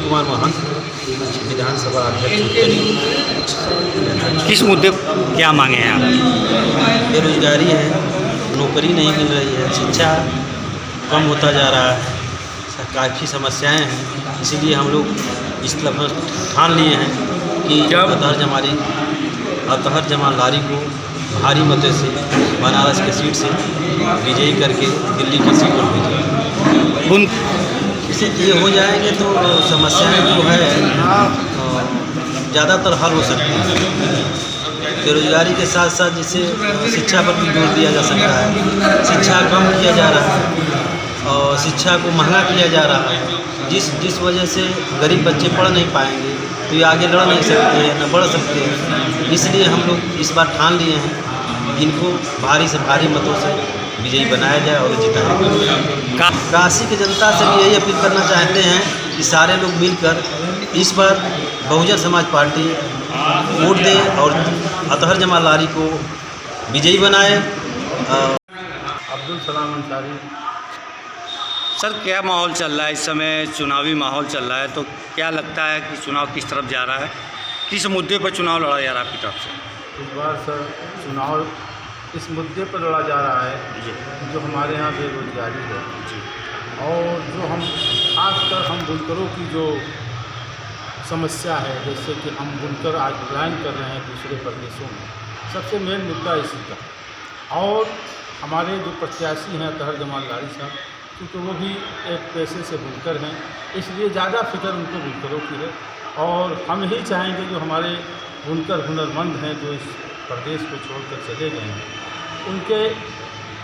कुमार महंत, विधानसभा अध्यक्ष। किस मुद्दे क्या मांगे हैं आप? बेरोजगारी है, नौकरी नहीं मिल रही है, शिक्षा कम होता जा रहा है, काफ़ी समस्याएं हैं। इसीलिए हम लोग इस तरफ ठान लिए हैं कि अतहर जमाल लारी को भारी मतों से बनारस के सीट से विजयी करके दिल्ली की सीट पर भेजें। इससे ये हो जाएंगे तो समस्याएं जो है ज़्यादातर हल हो सकती है। बेरोजगारी के साथ साथ जिससे शिक्षा पर भी जोर दिया जा सकता है। शिक्षा कम किया जा रहा है और शिक्षा को महंगा किया जा रहा है, जिस वजह से गरीब बच्चे पढ़ नहीं पाएंगे तो ये आगे लड़ नहीं सकते हैं, न बढ़ सकते हैं। इसलिए हम लोग इस बार ठान लिए हैं इनको भारी से भारी मतों से विजयी बनाया जाए और जिताया। काशी की जनता से भी यही अपील करना चाहते हैं कि सारे लोग मिलकर इस बार बहुजन समाज पार्टी वोट दे और अतहर जमाल लारी को विजयी बनाए। अब्दुल सलाम अंसारी। सर, क्या माहौल चल रहा है इस समय? चुनावी माहौल चल रहा है, तो क्या लगता है कि चुनाव किस तरफ जा रहा है? किस मुद्दे पर चुनाव लड़ा जा रहा है आपकी तरफ से? इस बार सर चुनाव इस मुद्दे पर लड़ा जा रहा है जो हमारे यहाँ बेरोजगारी है और जो हम खासकर हम बुनकरों की जो समस्या है, जैसे कि हम बुनकर आज पलायन कर रहे हैं दूसरे प्रदेशों में, सबसे मेन मुद्दा इसी का। और हमारे जो प्रत्याशी हैं अतहर जमाल लारी साहब, क्योंकि वो भी एक पेशे से बुनकर हैं, इसलिए ज़्यादा फिक्र उनको बुनकरों की है। और हम ही चाहेंगे जो हमारे बुनकर हुनरमंद हैं जो इस प्रदेश को छोड़कर चले गए हैं, उनके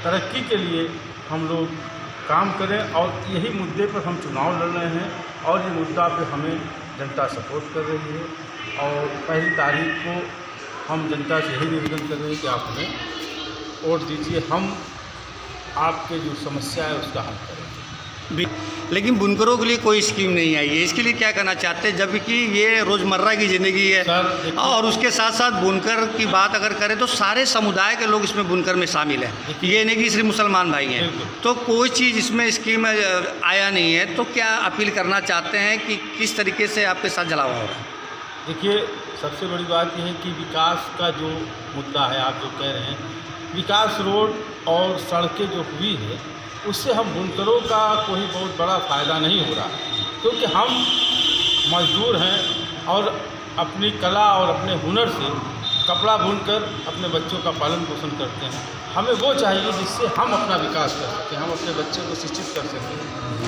तरक्की के लिए हम लोग काम करें और यही मुद्दे पर हम चुनाव लड़ रहे हैं। और ये मुद्दा पे हमें जनता सपोर्ट कर रही है और 1 तारीख को हम जनता से यही निवेदन कर रहे हैं कि आप हमें वोट दीजिए, हम आपके जो समस्या है उसका हल करेंगे। लेकिन बुनकरों के लिए कोई स्कीम नहीं आई है, इसके लिए क्या करना चाहते हैं? जबकि ये रोज़मर्रा की ज़िंदगी है सर, और उसके साथ साथ बुनकर की बात अगर करें तो सारे समुदाय के लोग इसमें बुनकर में शामिल हैं। ये नहीं कि सिर्फ मुसलमान भाई हैं, तो कोई चीज़ इसमें स्कीम आया नहीं है। तो क्या अपील करना चाहते हैं कि किस तरीके से आपके साथ जलावा हो रहा है? देखिए, सबसे बड़ी बात यह है कि विकास का जो मुद्दा है, आप जो कह रहे हैं, विकास रोड और सड़कें जो हुई है उससे हम बुनकरों का कोई बहुत बड़ा फ़ायदा नहीं हो रहा, क्योंकि हम मजदूर हैं और अपनी कला और अपने हुनर से कपड़ा बुनकर अपने बच्चों का पालन पोषण करते हैं। हमें वो चाहिए जिससे हम अपना विकास कर सकें, हम अपने बच्चों को शिक्षित कर सकें।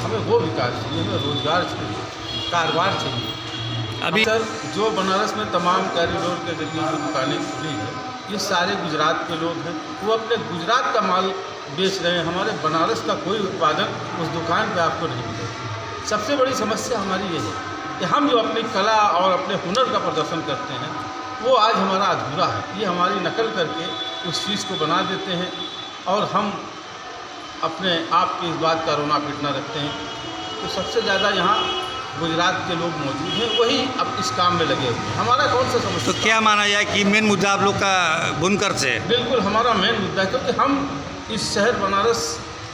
हमें वो विकास चाहिए, हमें रोज़गार चाहिए, कारोबार चाहिए। अभी सर जो बनारस में तमाम कॉरिडोर के जरिए जो दुकानें खुली हैं, ये सारे गुजरात के लोग हैं, वो अपने गुजरात का माल बेच रहे हैं। हमारे बनारस का कोई उत्पादन उस दुकान पे आपको नहीं मिलेगा। सबसे बड़ी समस्या हमारी ये है कि हम जो अपनी कला और अपने हुनर का प्रदर्शन करते हैं वो आज हमारा अधूरा है। ये हमारी नकल करके उस चीज़ को बना देते हैं और हम अपने आप की इस बात का रोना पीटना रखते हैं। तो सबसे ज़्यादा यहाँ गुजरात के लोग मौजूद हैं, वही अब इस काम में लगे हुए हैं। हमारा कौन सा समस्या? तो क्या माना जाए कि मेन मुद्दा आप लोग का बुनकर से? बिल्कुल हमारा मेन मुद्दा है, क्योंकि हम इस शहर बनारस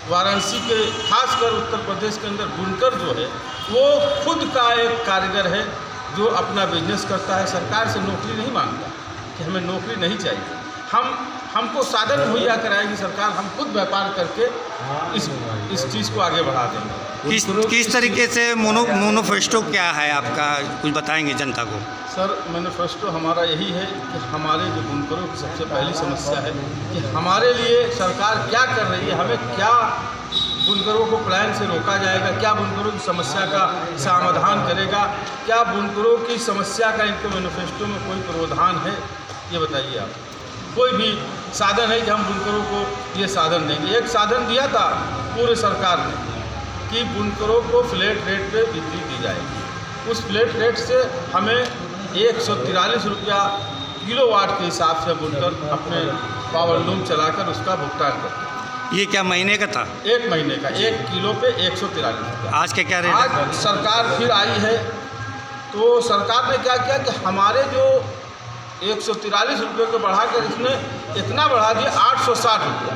वाराणसी के खासकर उत्तर प्रदेश के अंदर बुनकर जो है वो खुद का एक कारीगर है जो अपना बिजनेस करता है, सरकार से नौकरी नहीं मांगता कि हमें नौकरी नहीं चाहिए। हमको साधन मुहैया कराएगी सरकार, हम खुद व्यापार करके इस चीज़ को आगे बढ़ा देंगे। किस तरीके से मैनिफेस्टो क्या है आपका, कुछ बताएंगे जनता को? सर, मैनिफेस्टो हमारा यही है कि हमारे जो बुनकरों की सबसे पहली समस्या है कि हमारे लिए सरकार क्या कर रही है, हमें क्या बुनकरों को पलायन से रोका जाएगा, क्या बुनकरों की समस्या का समाधान करेगा, क्या बुनकरों की समस्या का इनके मैनिफेस्टो में कोई प्रावधान है, ये बताइए आप। कोई भी साधन है कि हम बुनकरों को ये साधन देंगे? एक साधन दिया था पूरे सरकार ने कि बुनकरों को फ्लैट रेट पे बिजली दी जाएगी। उस फ्लैट रेट से हमें 143 रुपया किलोवाट के हिसाब से बुनकर अपने पावर लूम चलाकर उसका भुगतान करते हैं। ये क्या महीने का था? 1 महीने का, 1 किलो पे 143 रुपया। आज के क्या रेट? आज सरकार फिर आई है तो सरकार ने क्या किया कि हमारे जो 143 रुपये को बढ़ाकर इसने इतना बढ़ा दिया 860 रुपया,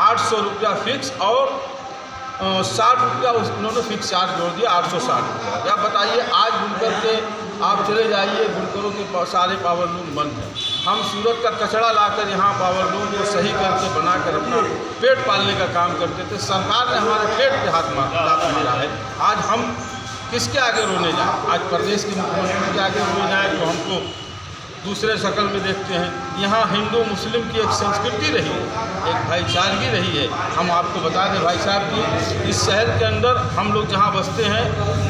800 रुपया फिक्स और 60 रुपया उन्होंने फिक्स चार्ज जोड़ दिया, 860 रुपया। आप बताइए, आज बुनकर के आप चले जाइए, बुनकरों के सारे पावर लूम बंद हैं। हम सूरत का कचरा लाकर यहाँ पावर लूम को सही करके बनाकर अपना पेट पालने का काम करते थे। सरकार ने हमारे पेट पे हाथ मारा है। आज हम किसके आगे रोने जाएँ? आज प्रदेश के मुख्यमंत्री के आगे रोने जाएँ तो हमको दूसरे शक्ल में देखते हैं। यहाँ हिंदू मुस्लिम की एक संस्कृति रही है, एक भाईचारगी रही है। हम आपको बता दें भाई साहब कि इस शहर के अंदर हम लोग जहाँ बसते हैं,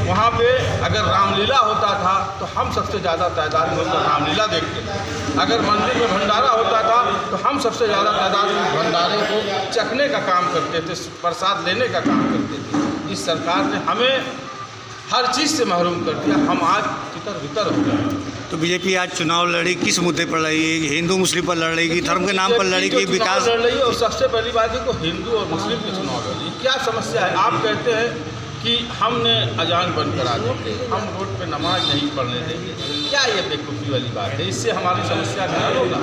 वहाँ पे अगर रामलीला होता था तो हम सबसे ज़्यादा तादाद में होकर रामलीला देखते थे। अगर मंदिर में भंडारा होता था तो हम सबसे ज़्यादा तादाद में भंडारे को चखने का काम करते थे, प्रसाद लेने का काम करते थे। इस सरकार ने हमें हर चीज़ से महरूम कर दिया। हम आज तितर बितर हो गए। तो बीजेपी आज चुनाव लड़ी, किस मुद्दे पर लड़ी? हिंदू मुस्लिम पर लड़ रही कि धर्म के नाम पर लड़ी कि विकास लड़ रही है? और सबसे पहली बात है कि हिंदू और मुस्लिम के चुनाव लड़ रही है। क्या समस्या है? आप कहते हैं कि हमने अजान बंद करा देंगे, हम रोड पे नमाज नहीं पढ़ने देंगे। क्या ये बेवकूफ़ी वाली बात है? इससे हमारी समस्या का हल होगा?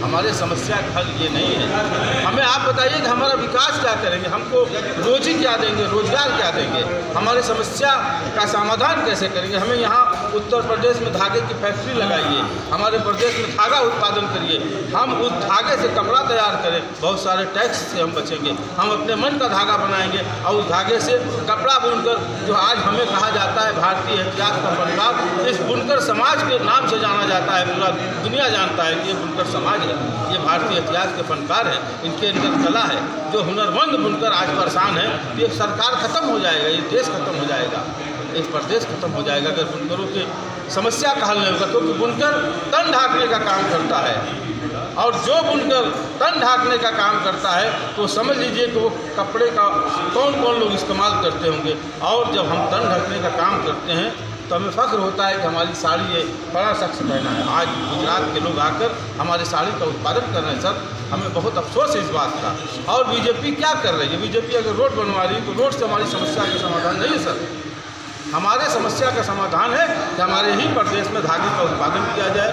हमारे समस्या का हल ये नहीं है। हमें आप बताइए कि हमारा विकास क्या करेंगे? हमको रोजी क्या देंगे, रोजगार क्या देंगे? हमारी समस्या का समाधान कैसे करेंगे? हमें यहाँ उत्तर प्रदेश में धागे की फैक्ट्री लगाइए, हमारे प्रदेश में धागा उत्पादन करिए, हम उस धागे से कपड़ा तैयार करें, बहुत सारे टैक्स से हम बचेंगे। हम अपने मन का धागा बनाएंगे और उस धागे से कपड़ा बुनकर, जो आज हमें कहा जाता है भारतीय इतिहास का फनकार, इस बुनकर समाज के नाम से जाना जाता है। पूरा दुनिया जानता है कि ये बुनकर समाज है, ये भारतीय इतिहास के फनकार हैं, इनके अंदर कला है। जो हुनरमंद बुनकर आज परेशान है, ये सरकार खत्म हो जाएगा, ये देश खत्म हो जाएगा, ये प्रदेश खत्म हो जाएगा अगर बुनकरों की समस्या का हल नहीं होगा। क्योंकि बुनकर तन ढांकने का काम करता है, और जो बुनकर तन ढांकने का काम करता है तो समझ लीजिए कि वो कपड़े का कौन कौन लोग इस्तेमाल करते होंगे। और जब हम तन ढकने का काम करते हैं तो हमें फ़ख्र होता है कि हमारी साड़ी ये बड़ा शख्स पहना है। आज गुजरात के लोग आकर हमारी साड़ी का उत्पादन कर रहे हैं। सर, हमें बहुत अफसोस है इस बात का। और बीजेपी क्या कर रही है? बीजेपी अगर रोड बनवा रही है तो रोड से हमारी समस्या का समाधान नहीं है सर। हमारे समस्या का समाधान है कि हमारे ही प्रदेश में धागे का उत्पादन किया जाए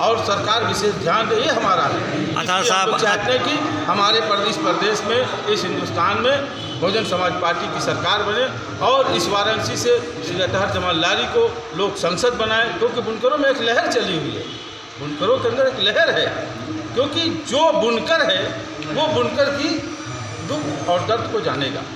और सरकार विशेष ध्यान दे। ये हमारा है। अतार साहब चाहते हैं कि हमारे प्रदेश में, इस हिंदुस्तान में बहुजन समाज पार्टी की सरकार बने और इस वाराणसी से श्री अतहर जमाल लारी को लोग संसद बनाएं। क्योंकि बुनकरों में एक लहर चली हुई है, बुनकरों के अंदर एक लहर है। क्योंकि जो बुनकर है वो बुनकर की दुख और दर्द को जानेगा।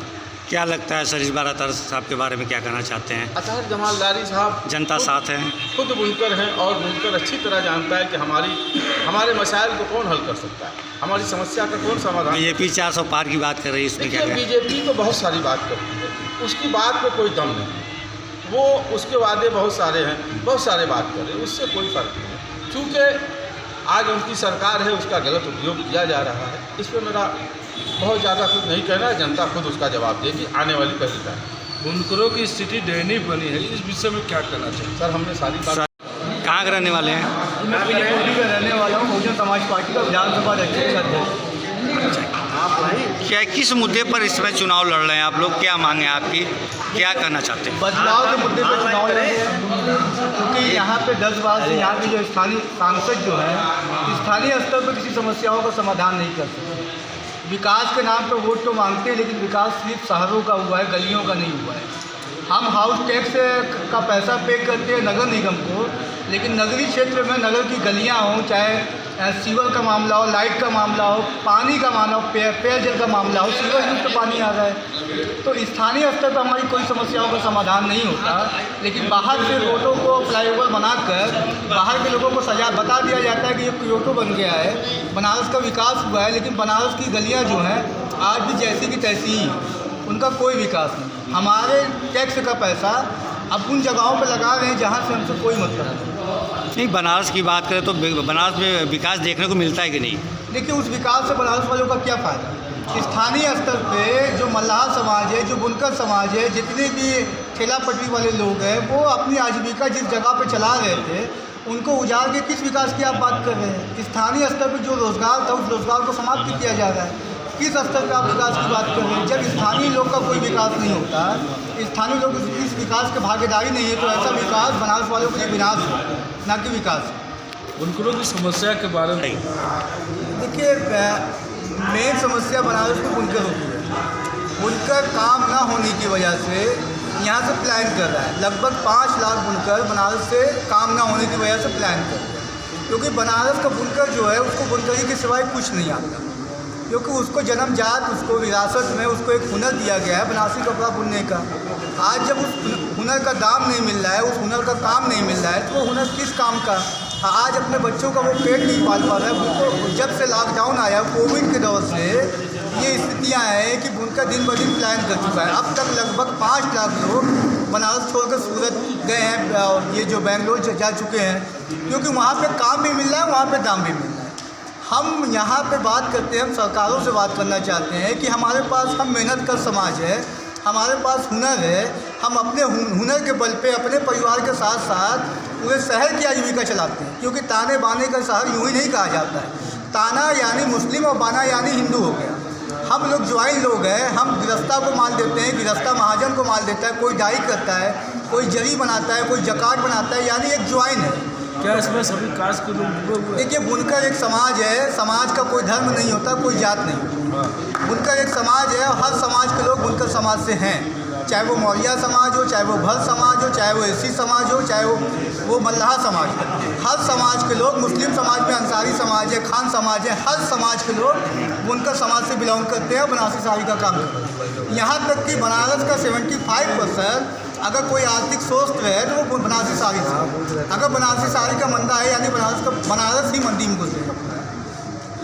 क्या लगता है सर, इस बार अतार साहब के बारे में क्या कहना चाहते हैं? अतहर जमाल लारी साहब जनता साथ है, खुद बुनकर हैं और बुनकर अच्छी तरह जानता है कि हमारे मसाइल को कौन हल कर सकता है, हमारी समस्या का कौन समाधान। बीजेपी 400 पार की बात कर रही है, इसमें क्या? बीजेपी तो बहुत सारी बात करती है, उसकी बात में कोई दम नहीं। वो उसके वादे बहुत सारे हैं, बहुत सारे बात कर रहे हैं, उससे कोई फर्क नहीं है। चूँकि आज उनकी सरकार है, उसका गलत उपयोग किया जा रहा है। इस पर मेरा बहुत ज़्यादा कुछ नहीं कहना है, जनता खुद उसका जवाब देगी आने वाली पहली तारीख। बुनकरों की स्थिति दयनीय बनी है, इस विषय में क्या कहना चाहिए? सर, हमने सारी बात। कहाँ के रहने वाले हैं? मैं पीलीभीत का रहने वाला हूँ, बहुजन समाज पार्टी का विधानसभा अध्यक्ष। क्या किस मुद्दे पर इसमें चुनाव लड़ रहे हैं आप लोग? क्या मांगे आपकी, क्या कहना चाहते हैं? बदलाव के मुद्दे पर चुनाव लड़ रहे हैं क्योंकि यहाँ पे 10 बार से यहाँ के जो स्थानीय सांसद जो है स्थानीय स्तर पर किसी समस्याओं का समाधान नहीं कर सकते। विकास के नाम पर वोट तो मांगते हैं, लेकिन विकास सिर्फ शहरों का हुआ है, गलियों का नहीं हुआ है। हम हाउस टैक्स का पैसा पे करते हैं नगर निगम को, लेकिन नगरीय क्षेत्र में नगर की गलियां हों, चाहे सीवर का मामला हो, लाइट का मामला हो, पानी का मामला हो, पेयजल का मामला हो, सीवर युक्त पानी आ रहा है। तो स्थानीय स्तर पर हमारी कोई समस्याओं का समाधान नहीं होता, लेकिन बाहर से रोडों को फ्लाईओवर बनाकर बाहर के लोगों को सजा बता दिया जाता है कि ये क्योटो बन गया है, बनारस का विकास हुआ है, लेकिन बनारस की गलियाँ जो हैं आज भी जैसी की तैसी ही, उनका कोई विकास नहीं। हमारे टैक्स का पैसा अब उन जगहों पर लगा रहे हैं जहाँ से हमसे कोई मतलब नहीं। बनारस की बात करें तो बनारस में विकास देखने को मिलता है कि नहीं? देखिए, उस विकास से बनारस वालों का क्या फ़ायदा? स्थानीय स्तर पे जो मल्लाह समाज है, जो बुनकर समाज है, जितने भी ठेला पटरी वाले लोग हैं, वो अपनी आजीविका जिस जगह पे चला रहे थे उनको उजाड़ के किस विकास की आप बात कर रहे हैं? स्थानीय स्तर पर जो रोज़गार था उस रोज़गार को समाप्त किया जा रहा है। किस स्तर पर आप विकास की बात कर रहे हैं? जब स्थानीय लोग का कोई विकास नहीं होता, स्थानीय लोग इस विकास के भागीदारी नहीं है, तो ऐसा विकास बनारस वालों के लिए विनाश है, ना कि विकास। बुनकरों की समस्या के बारे में देखिए, मेन समस्या बनारस में बुनकर होती है। बुनकर काम ना होने की वजह से यहाँ से प्लान कर रहा है। लगभग 5 लाख बुनकर बनारस से काम ना होने की वजह से प्लान कर रहे हैं, क्योंकि बनारस का बुनकर जो है उसको बुनकरी के सिवाय कुछ नहीं आता, क्योंकि उसको जन्मजात, उसको विरासत में उसको एक हुनर दिया गया है बनारसी कपड़ा बुनने का। आज जब उस हुनर का दाम नहीं मिल रहा है, उस हुनर का काम नहीं मिल रहा है, तो वो हुनर किस काम का? आज अपने बच्चों का वो पेट नहीं पाल पा रहा है। उनको जब से लॉकडाउन आया कोविड के दौर से ये स्थितियाँ हैं कि बुनकर दिन ब दिन प्लान कर चुका है। अब तक लगभग 5 लाख लोग बनारस छोड़कर सूरत गए हैं, और ये जो बेंगलोर जा चुके हैं, क्योंकि वहाँ पे काम भी मिल रहा है, वहाँ पे दाम भी मिल रहा है। हम यहाँ पे बात करते हैं, हम सरकारों से बात करना चाहते हैं कि हमारे पास, हम मेहनत कर समाज है, हमारे पास हुनर है, हम अपने हुनर के बल पे अपने परिवार के साथ साथ पूरे शहर की आजीविका चलाते हैं, क्योंकि ताने बाने का शहर यूँ ही नहीं कहा जाता है। ताना यानी मुस्लिम और बाना यानी हिंदू हो गया। हम लोग ज्वाइन लोग हैं, हम गिरस्ता को माल देते हैं, गिरस्ता महाजन को माल देता है, कोई डाई करता है, कोई जरी बनाता है, कोई जकाट बनाता है, यानी एक ज्वाइन है। क्या इसमें सभी कास्ट के लोग जुड़े हुए हैं? देखिए, बुनकर एक समाज है, समाज का कोई धर्म नहीं होता, कोई जात नहीं होती। बुनकर एक समाज है, और हर समाज के लोग बुनकर समाज से हैं, चाहे वो मौर्या समाज हो, चाहे वो भर समाज हो, चाहे वो एसी समाज हो, चाहे वो मल्लाह समाज हो। हर समाज के लोग, मुस्लिम समाज में अंसारी समाज है, खान समाज है, हर समाज के लोग बुनकर समाज से बिलोंग करते हैं और बनारसी साड़ी का काम करते हैं। यहाँ तक कि बनारस का 75% अगर कोई आर्थिक स्वस्थ है तो वो बनारसी साड़ी से। अगर बनारसी साड़ी का मंदा है, यानी बनारस ही मंदी में घुसेगा।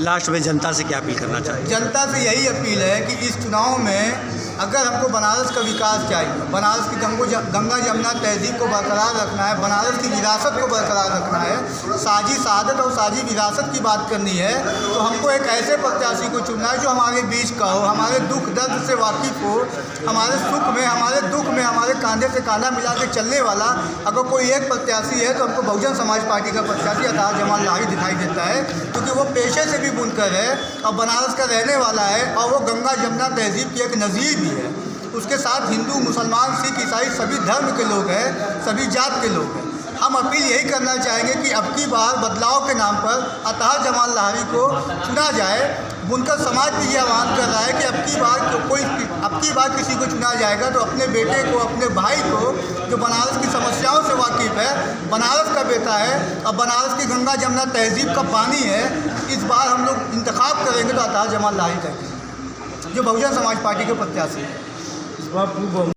लास्ट में जनता से क्या अपील करना चाहिए? जनता से यही अपील है कि इस चुनाव में अगर हमको बनारस का विकास चाहिए, बनारस की गंगा जमुना तहजीब को बरकरार रखना है, बनारस की विरासत को बरकरार रखना है, साझी शहादत और साझी विरासत की बात करनी है, तो हमको एक ऐसे प्रत्याशी को चुनना है जो हमारे बीच का हो, हमारे दुख दर्द से वाकिफ़ हो, हमारे सुख में, हमारे दुख में, हमारे कांधे से कांधा मिला के चलने वाला। अगर कोई एक प्रत्याशी है तो हमको बहुजन समाज पार्टी का प्रत्याशी अतार जमाल लाही दिखाई देता है, क्योंकि वो पेशे से भी बुनकर है और बनारस का रहने वाला है, और वो गंगा जमुना तहजीब की एक नज़ीर भी है। उसके साथ हिंदू, मुसलमान, सिख, ईसाई सभी धर्म के लोग हैं, सभी जात के लोग हैं। हम अपील यही करना चाहेंगे कि अब की बार बदलाव के नाम पर अतार जमाल लाही को चुना जाए। बुनकर समाज भी ये आह्वान कर रहा है कि अब की बार किसी को चुना जाएगा तो अपने बेटे को, अपने भाई को, जो बनारस की समस्याओं से वाकिफ़ है, बनारस का बेटा है और बनारस की गंगा जमुना तहजीब का पानी है, इस बार हम लोग इंतखाब करेंगे तो अतार जमाल लाही करेंगे, जो बहुजन समाज पार्टी के प्रत्याशी है। इस बार